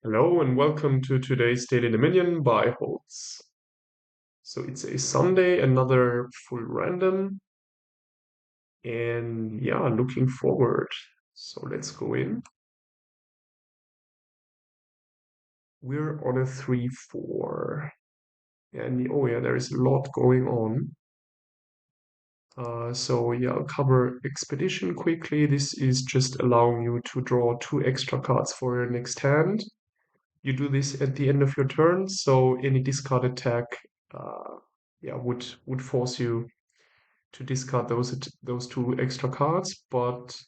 Hello and welcome to today's Daily Dominion by Holtz. So it's a Sunday, another full random, and yeah, looking forward. So let's go in. We're on a 3-4. And oh yeah, there is a lot going on. So yeah, I'll cover Expedition quickly. This is just allowing you to draw 2 extra cards for your next hand. You do this at the end of your turn, so any discard attack yeah, would force you to discard those 2 extra cards, but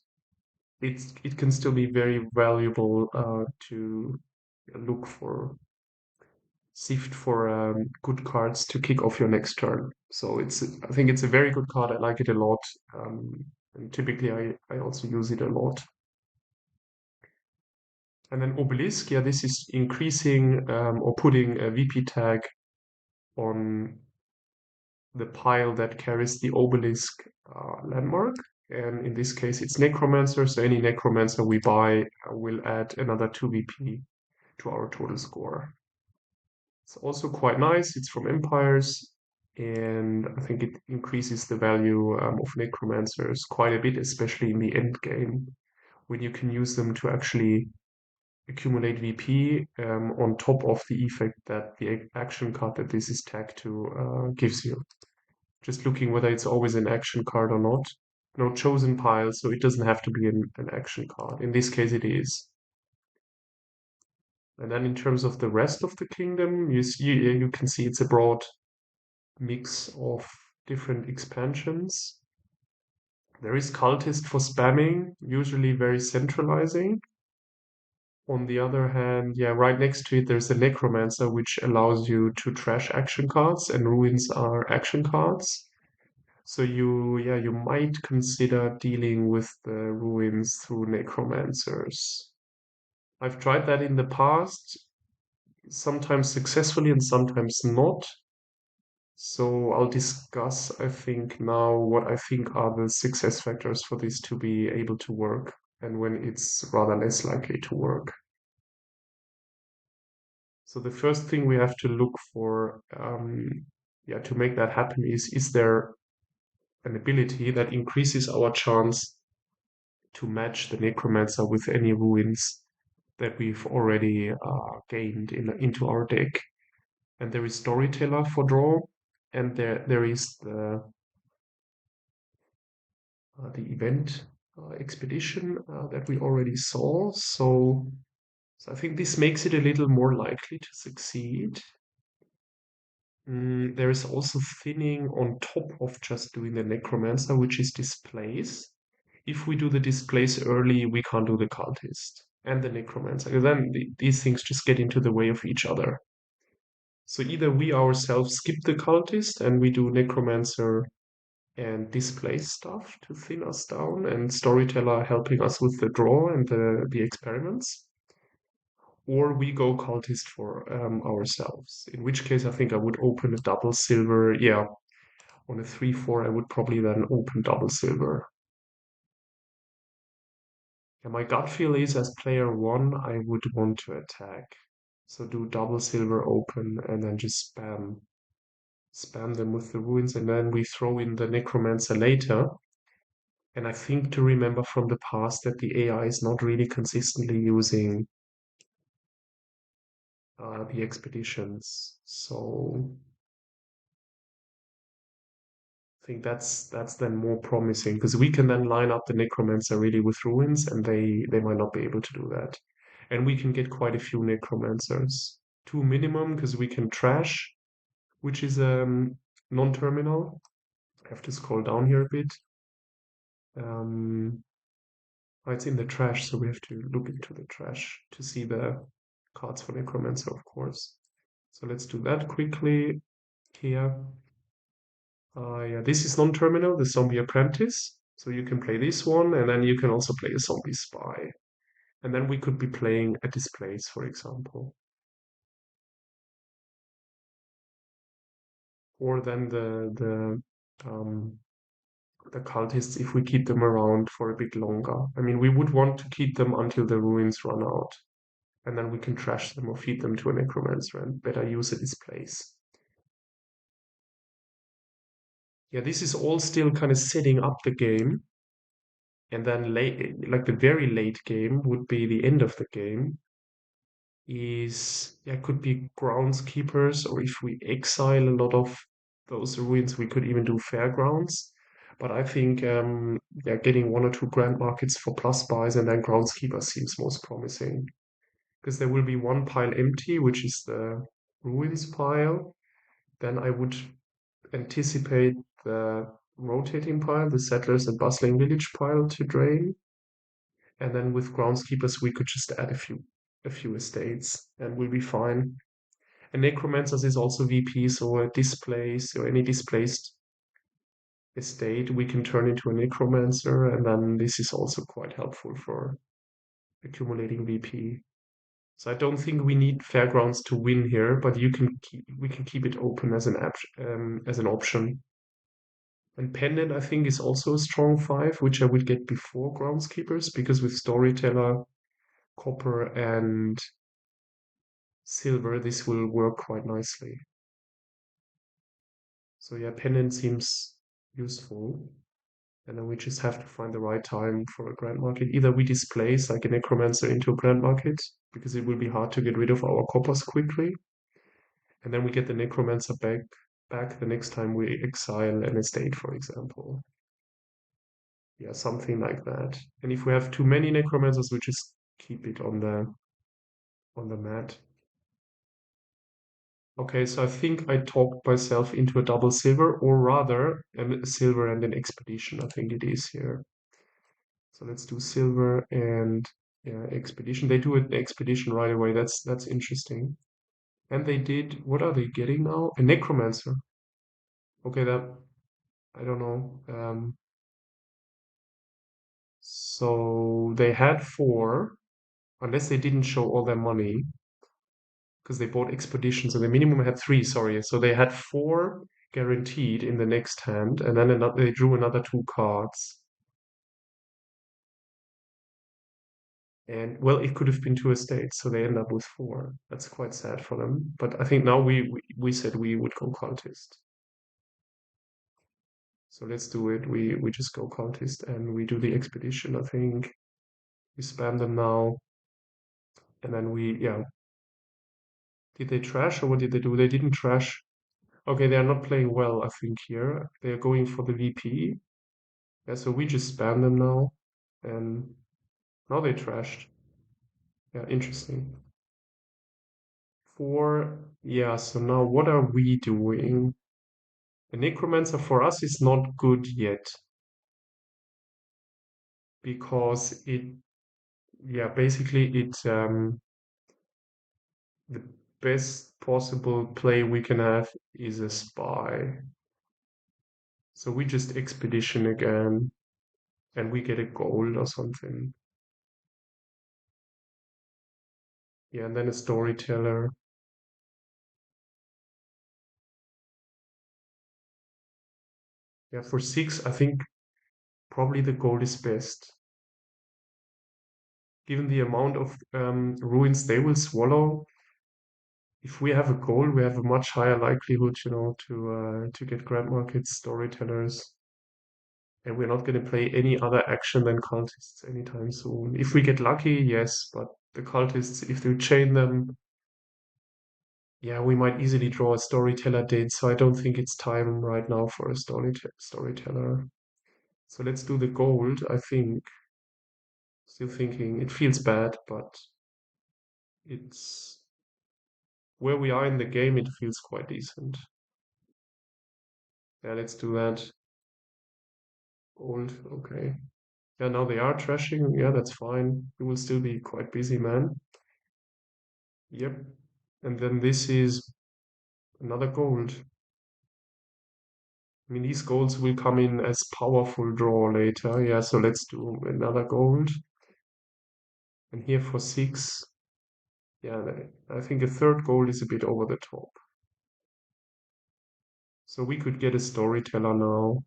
it can still be very valuable to look for sift for good cards to kick off your next turn. So I think it's a very good card. I like it a lot, and typically I also use it a lot. And then Obelisk, yeah, this is increasing or putting a VP tag on the pile that carries the obelisk landmark. And in this case, it's Necromancer. So any Necromancer we buy will add another 2 VP to our total score. It's also quite nice. It's from Empires. And I think it increases the value of Necromancers quite a bit, especially in the end game, when you can use them to actually accumulate VP on top of the effect that the action card that this is tagged to gives you. Just looking whether it's always an action card or not. No chosen pile, so it doesn't have to be an action card. In this case, it is. And then in terms of the rest of the kingdom, you can see it's a broad mix of different expansions. There is Cultist for spamming, usually very centralizing. On the other hand, yeah, right next to it, there's a Necromancer, which allows you to trash action cards, and Ruins are action cards. So you might consider dealing with the ruins through necromancers. I've tried that in the past, sometimes successfully and sometimes not. So I'll discuss, I think, now what I think are the success factors for this to be able to work and when it's rather less likely to work. So the first thing we have to look for, yeah, to make that happen is there an ability that increases our chance to match the Necromancer with any ruins that we've already gained into our deck. And there is Storyteller for draw, and there is the event expedition that we already saw. So I think this makes it a little more likely to succeed. There is also thinning on top of just doing the Necromancer, which is Displace. If we do the Displace early, we can't do the Cultist and the Necromancer. Then these things just get into the way of each other. So either we ourselves skip the Cultist and we do Necromancer and Displace stuff to thin us down, and Storyteller helping us with the draw and the experiments, or we go Cultist for ourselves. In which case, I think I would open a double silver. Yeah, on a 3-4, I would probably then open double silver. And my gut feel is as player 1, I would want to attack. So do double silver open and then just spam them with the ruins, and then we throw in the necromancer later. And I think to remember from the past that the AI is not really consistently using the expeditions. So I think that's then more promising because we can then line up the necromancer really with ruins, and they might not be able to do that. And we can get quite a few necromancers, 2 minimum, because we can trash, which is non-terminal. I have to scroll down here a bit. Oh, it's in the trash, so we have to look into the trash to see the cards for Necromancer, of course. So let's do that quickly here. Yeah, this is non-terminal, the Zombie Apprentice. So you can play this one, and then you can also play a Zombie Spy. And then we could be playing a Displace, for example. Or then the cultists if we keep them around for a bit longer. I mean, we would want to keep them until the ruins run out. and then we can trash them or feed them to a necromancer and better use the displays. Yeah, this is all still kind of setting up the game. And then late, like the very late game would be the end of the game. Could be groundskeepers, or if we exile a lot of those ruins, we could even do fairgrounds. But I think getting one or two grand markets for plus buys and then groundskeeper seems most promising. Because there will be one pile empty, which is the ruins pile. Then I would anticipate the rotating pile, the settlers and bustling village pile to drain. And then with groundskeepers, we could just add a few estates and we'll be fine. And necromancers is also VP, so a displaced or any displaced estate we can turn into a necromancer, and then this is also quite helpful for accumulating VP. So I don't think we need fairgrounds to win here, but we can keep it open as an option. And pendant I think is also a strong 5, which I would get before groundskeepers because with storyteller, copper, and silver, this will work quite nicely. So yeah, pendant seems useful. And then we just have to find the right time for a grand market. Either we displace like a necromancer into a grand market, because it will be hard to get rid of our coppers quickly. And then we get the necromancer back the next time we exile an estate, for example. Yeah, something like that. And if we have too many necromancers, we just keep it on the mat. Okay, so I think I talked myself into a double silver, or rather a silver and an expedition. I think it is here. So let's do silver and yeah, expedition. They do an expedition right away. That's interesting. And they did. What are they getting now? A necromancer. Okay, that I don't know. So they had 4, unless they didn't show all their money because they bought expedition. So the minimum had 3. Sorry. So they had 4 guaranteed in the next hand, and then they drew another 2 cards. And well, it could have been 2 estates, so they end up with 4. That's quite sad for them. But I think now we said we would go cultist. So let's do it. We just go cultist and we do the expedition, I think. We spam them now. And then yeah. Did they trash or what did they do? They didn't trash. Okay, they are not playing well, I think, here. They are going for the VP. Yeah, so we just spam them now. And now they trashed. Yeah, interesting. Yeah, so now what are we doing? The necromancer for us is not good yet because basically the best possible play we can have is a spy. So we just expedition again and we get a gold or something. Yeah, and then a storyteller. Yeah, for 6, I think probably the gold is best. Given the amount of ruins they will swallow, if we have a goal, we have a much higher likelihood, to get grand markets, storytellers, and we're not going to play any other action than cultists anytime soon. If we get lucky, yes, but the cultists, if we chain them, yeah, we might easily draw a storyteller dead. So I don't think it's time right now for a storyteller. So let's do the gold. I think. Still thinking it feels bad, but it's where we are in the game. It feels quite decent. Yeah, let's do that. Gold, okay. Yeah, now they are trashing. Yeah, that's fine. We will still be quite busy, man. Yep. And then this is another gold. I mean, these golds will come in as powerful draw later. Yeah, so let's do another gold. And here for 6. Yeah, I think a third gold is a bit over the top. So we could get a storyteller now.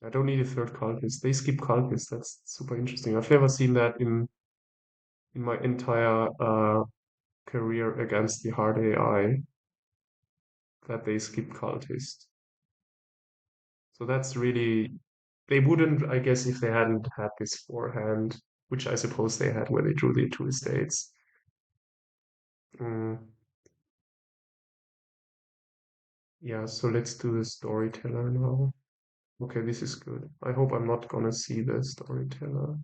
I don't need a third cultist. They skip cultist. That's super interesting. I've never seen that in my entire career against the hard AI that they skip cultist. So that's really they wouldn't, I guess, if they hadn't had this forehand, which I suppose they had when they drew the two estates. Mm, yeah, so let's do the storyteller now. Okay, this is good. I hope I'm not gonna see the storyteller.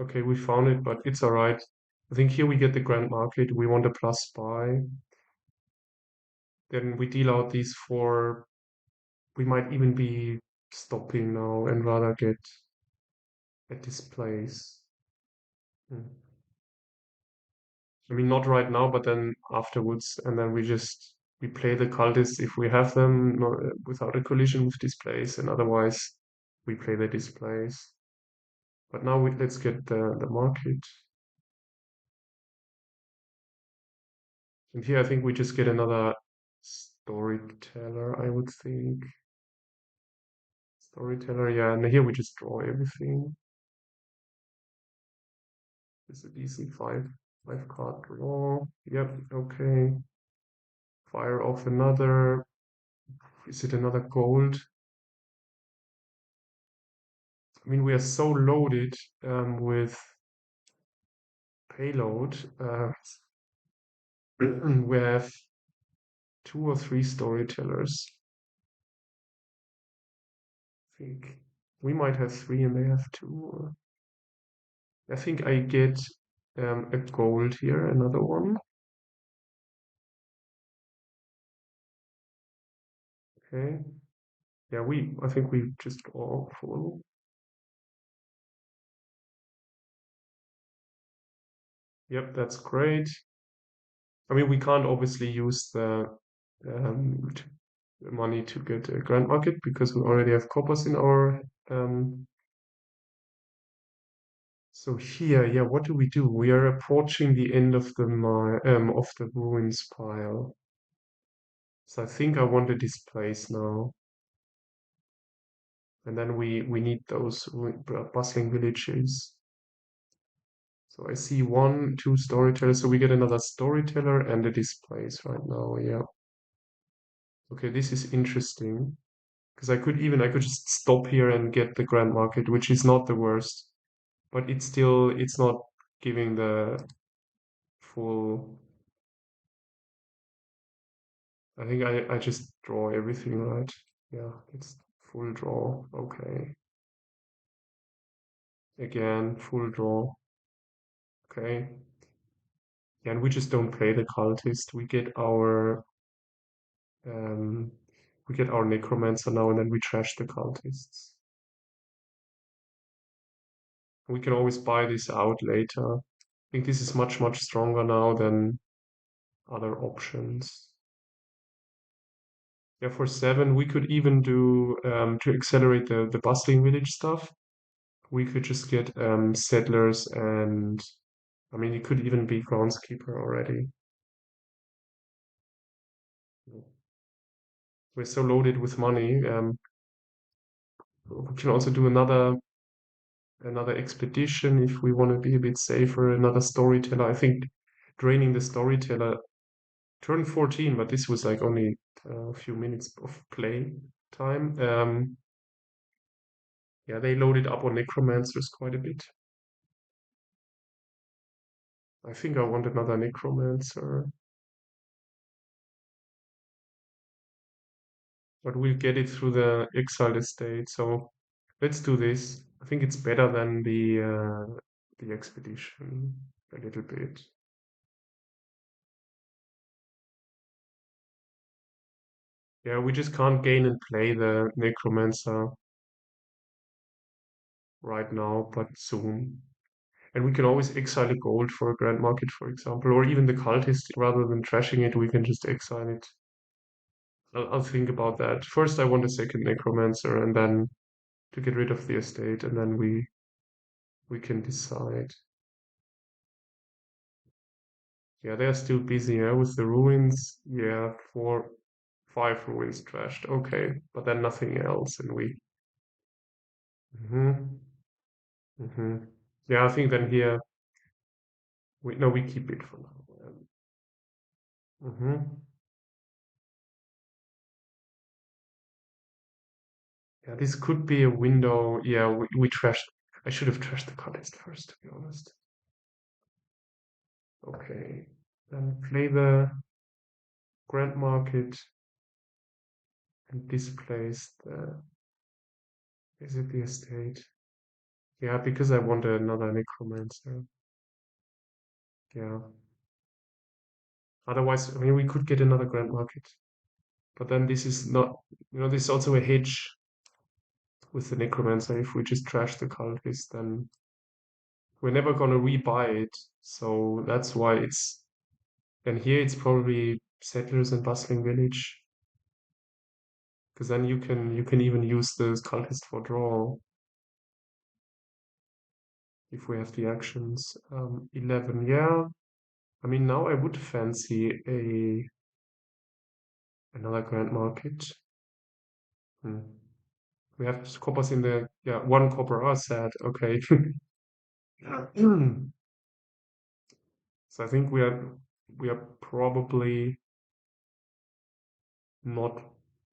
Okay, we found it, but it's all right. I think here we get the grand market. We want a plus buy. Then we deal out these four. We might even be stopping now and rather get a displace. Hmm. I mean, not right now, but then afterwards, and then we play the cultists if we have them without a collision with displays, and otherwise we play the displays. But now let's get the market. And here I think we just get another storyteller, I would think. Storyteller, yeah, and here we just draw everything. It's a decent five card draw. Yep, okay. Fire off another. Is it another gold? I mean, we are so loaded with payload. We have two or three storytellers. I think we might have three and they have two. I think I get a gold here, another one. Okay. Yeah, I think we just draw full. Yep, that's great. I mean, we can't obviously use um, the money to get a grand market because we already have coppers in our. So here, yeah, what do we do? We are approaching the end of the ruins pile. So I think I want to displace now, and then we need those bustling villages. So I see one, two storytellers. So we get another storyteller and a displace right now. Yeah. Okay, this is interesting. Because I could just stop here and get the grand market, which is not the worst, but it's not giving the full. I think I just draw everything right. Yeah, it's full draw. Okay, again full draw. Okay, yeah, and we just don't play the cultist. Um, we get our necromancer now, and then we trash the cultists. We can always buy this out later. I think this is much stronger now than other options. Yeah, for seven, we could even do to accelerate the bustling village stuff. We could just get settlers and I mean, it could even be groundskeeper already. We're so loaded with money. We can also do another expedition if we want to be a bit safer. Another storyteller. I think draining the storyteller turn 14, but this was like only a few minutes of play time. Yeah, they loaded up on necromancers quite a bit. I think I want another necromancer, but we'll get it through the exiled estate. So let's do this. I think it's better than the expedition a little bit. Yeah, we just can't gain and play the necromancer right now, but soon. And we can always exile a gold for a grand market, for example, or even the cultist. Rather than trashing it, we can just exile it. I'll think about that. First, I want a second necromancer, and then to get rid of the estate, and then we can decide. Yeah, they're still busy, yeah, with the ruins. Yeah, 5 ruins trashed. Okay, but then nothing else, and we. Hmm. Hmm. Yeah, I think then here we no we keep it for now. Hmm. Yeah, this could be a window. Yeah, we trashed. I should have trashed the contest first, to be honest. Okay, then play the Grand Market and displace the. Is it the estate? Yeah, because I want another necromancer. Yeah. Otherwise, I mean, we could get another Grand Market, but then this is not. This is also a hedge with the necromancer. If we just trash the cultist, then we're never gonna rebuy it. So that's why it's. And here it's probably settlers and bustling village, because then you can even use the cultist for draw if we have the actions. 11, yeah. I mean, now I would fancy another Grand Market. Hmm. We have coppers in the, yeah, one copper. Oh, sad. Okay. So I think we are probably not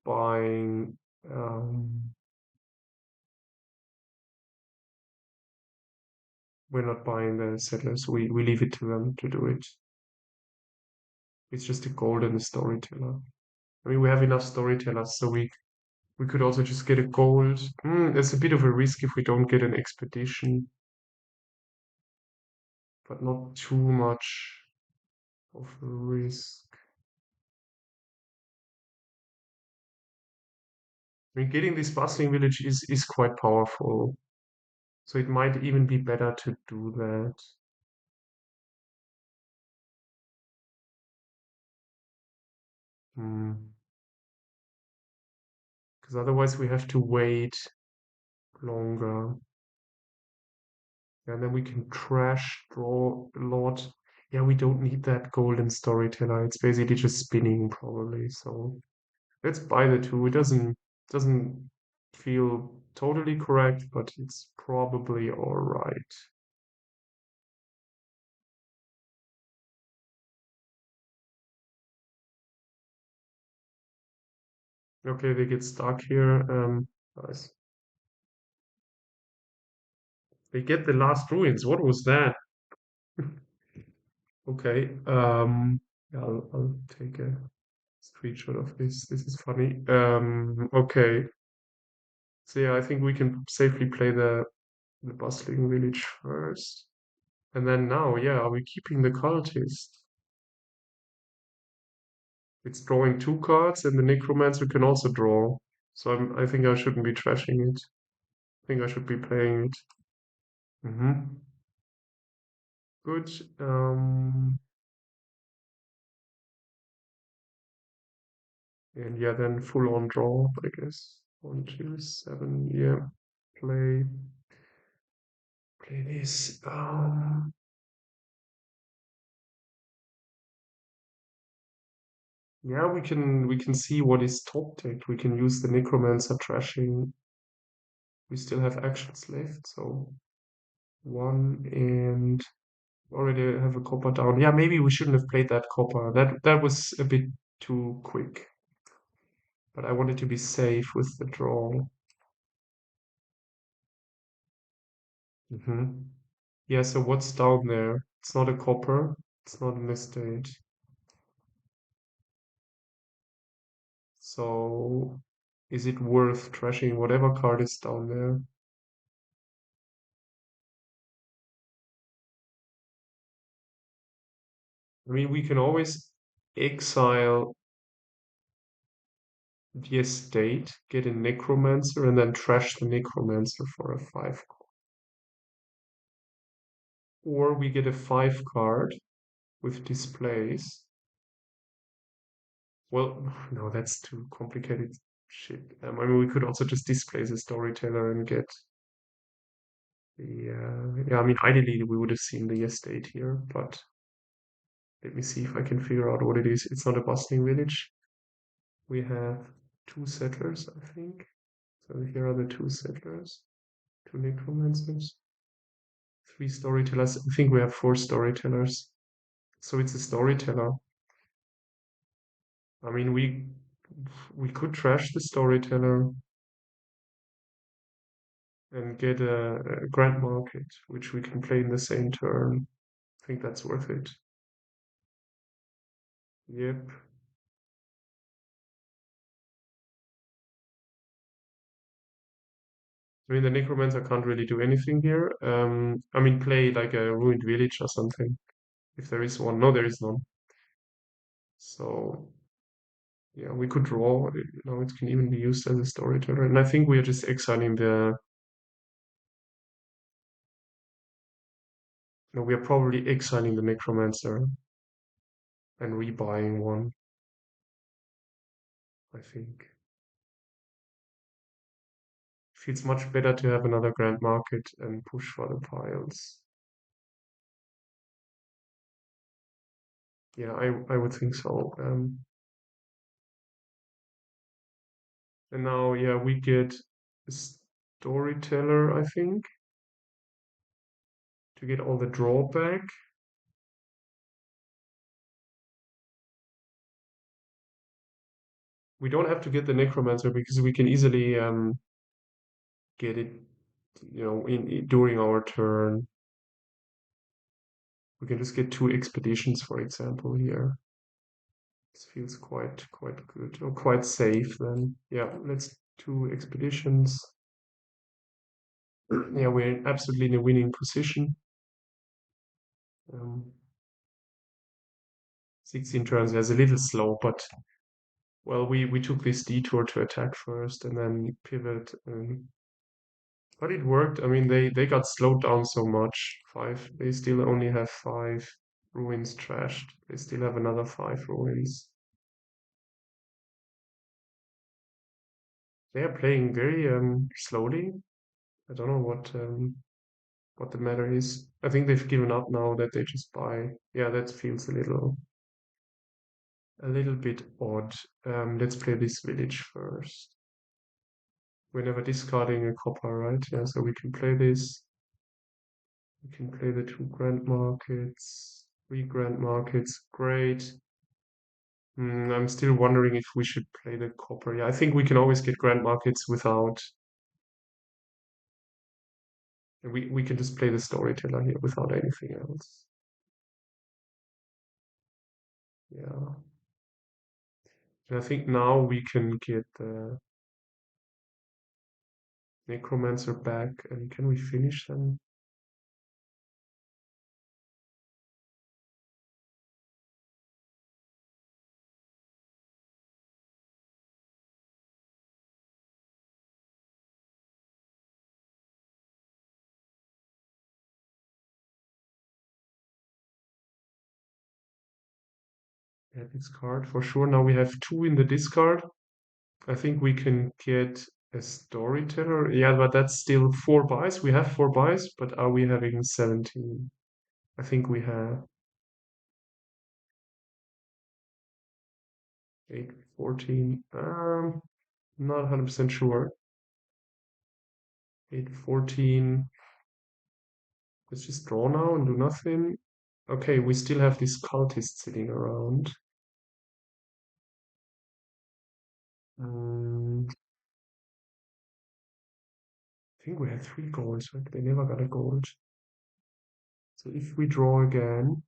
buying. Um, we're not buying the settlers. We leave it to them to do it. It's just a golden storyteller. I mean, we have enough storytellers, so we could also just get a gold. There's a bit of a risk if we don't get an expedition, but not too much of a risk. I mean, getting this bustling village is quite powerful, so it might even be better to do that. Because otherwise we have to wait longer. And then we can trash draw a lot. Yeah, we don't need that golden storyteller. It's basically just spinning probably. So let's buy the two. It doesn't feel totally correct, but it's probably all right. Okay, they get stuck here. Nice. They get the last ruins. What was that? Okay. Yeah, I'll take a screenshot of this. This is funny. Okay. So yeah, I think we can safely play the bustling village first. And then now, yeah, are we keeping the cultist? It's drawing 2 cards, and the necromancer can also draw. So I think I shouldn't be trashing it. I think I should be playing it. Good. And yeah, then full on draw, I guess. 1, 2, 7. Yeah. Play this. Yeah, we can see what is top deck. We can use the necromancer trashing. We still have actions left, so 1 and already have a copper down. Yeah, maybe we shouldn't have played that copper. That was a bit too quick. But I wanted to be safe with the draw. Hmm. Yeah, so what's down there? It's not a copper. It's not an estate. So is it worth trashing whatever card is down there? I mean, we can always exile the estate, get a necromancer, and then trash the necromancer for a 5 card. Or we get a 5 card with displays. Well, no, that's too complicated shit. I mean, we could also just displace a storyteller and get the. Yeah, I mean, ideally we would have seen the estate here, but let me see if I can figure out what it is. It's not a bustling village. We have two settlers, I think. So here are the two settlers, two necromancers, three storytellers. I think we have four storytellers. So it's a storyteller. I mean, we could trash the storyteller and get a grand market, which we can play in the same turn. I think that's worth it. Yep. I mean, the necromancer can't really do anything here. I mean, play like a ruined village or something, if there is one. No, there is none. So yeah, we could draw. It can even be used as a storyteller. And I think we are just exiling the. No, we are probably exiling the necromancer and rebuying one. I think feels much better to have another grand market and push for the piles. Yeah, I would think so. And now, yeah, we get a storyteller, I think, to get all the drawback. We don't have to get the necromancer because we can easily get it, during our turn. We can just get two expeditions, for example, here. This feels quite good or quite safe then. Yeah, let's two expeditions. Yeah, we're absolutely in a winning position. Um, 16 turns is a little slow, but well, we took this detour to attack first and then pivot. But it worked. I mean, they got slowed down so much. Five. They still only have five ruins trashed. They still have another five ruins. They are playing very slowly. I don't know what the matter is. I think they've given up now that they just buy. Yeah, that feels a little bit odd. Let's play this village first. We're never discarding a copper, right? Yeah, so we can play this. We can play the two grand markets, three grand markets. Great. I'm still wondering if we should play the copper. Yeah, I think we can always get grand markets without. We can just play the storyteller here without anything else. Yeah. And I think now we can get the necromancer back. And can we finish them? Yeah, discard for sure. Now we have two in the discard. I think we can get a storyteller. Yeah, but that's still four buys. We have four buys, but are we having 17? I think we have 8, 14. Not 100% sure. 8, 14. Let's just draw now and do nothing. Okay, we still have this cultist sitting around. I think we had three goals, right? They never got a gold. So if we draw again,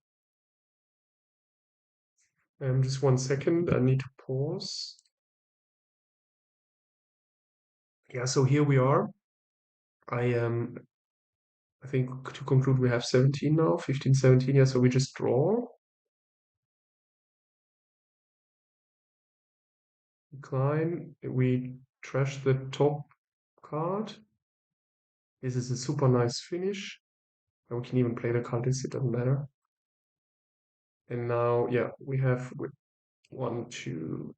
just 1 second, I need to pause. Yeah, so here we are. I think to conclude we have 17 now, 15, 17. Yeah, so we just draw, decline. We trash the top card. This is a super nice finish. And we can even play the cultist, it doesn't matter. And now, yeah, we have 1, 2,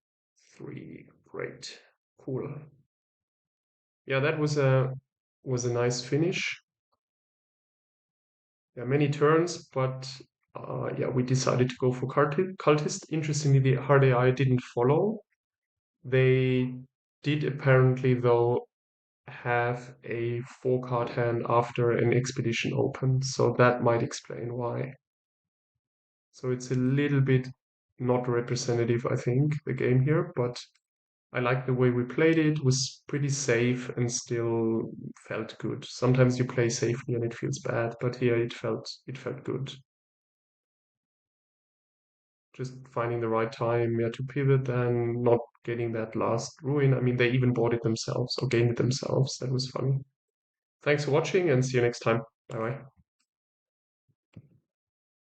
3. Great. Cool. Yeah, that was a nice finish. Yeah, many turns, but yeah, we decided to go for cultist. Interestingly, the hard AI didn't follow. They did apparently, though, have a 4-card hand after an expedition opened, so that might explain why. So it's a little bit not representative, I think, the game here, but I like the way we played it. It was pretty safe and still felt good. Sometimes you play safely and it feels bad, but here it felt good. Just finding the right time, yeah, to pivot and not getting that last ruin. I mean, they even bought it themselves or gained it themselves. That was funny. Thanks for watching and see you next time. Bye bye.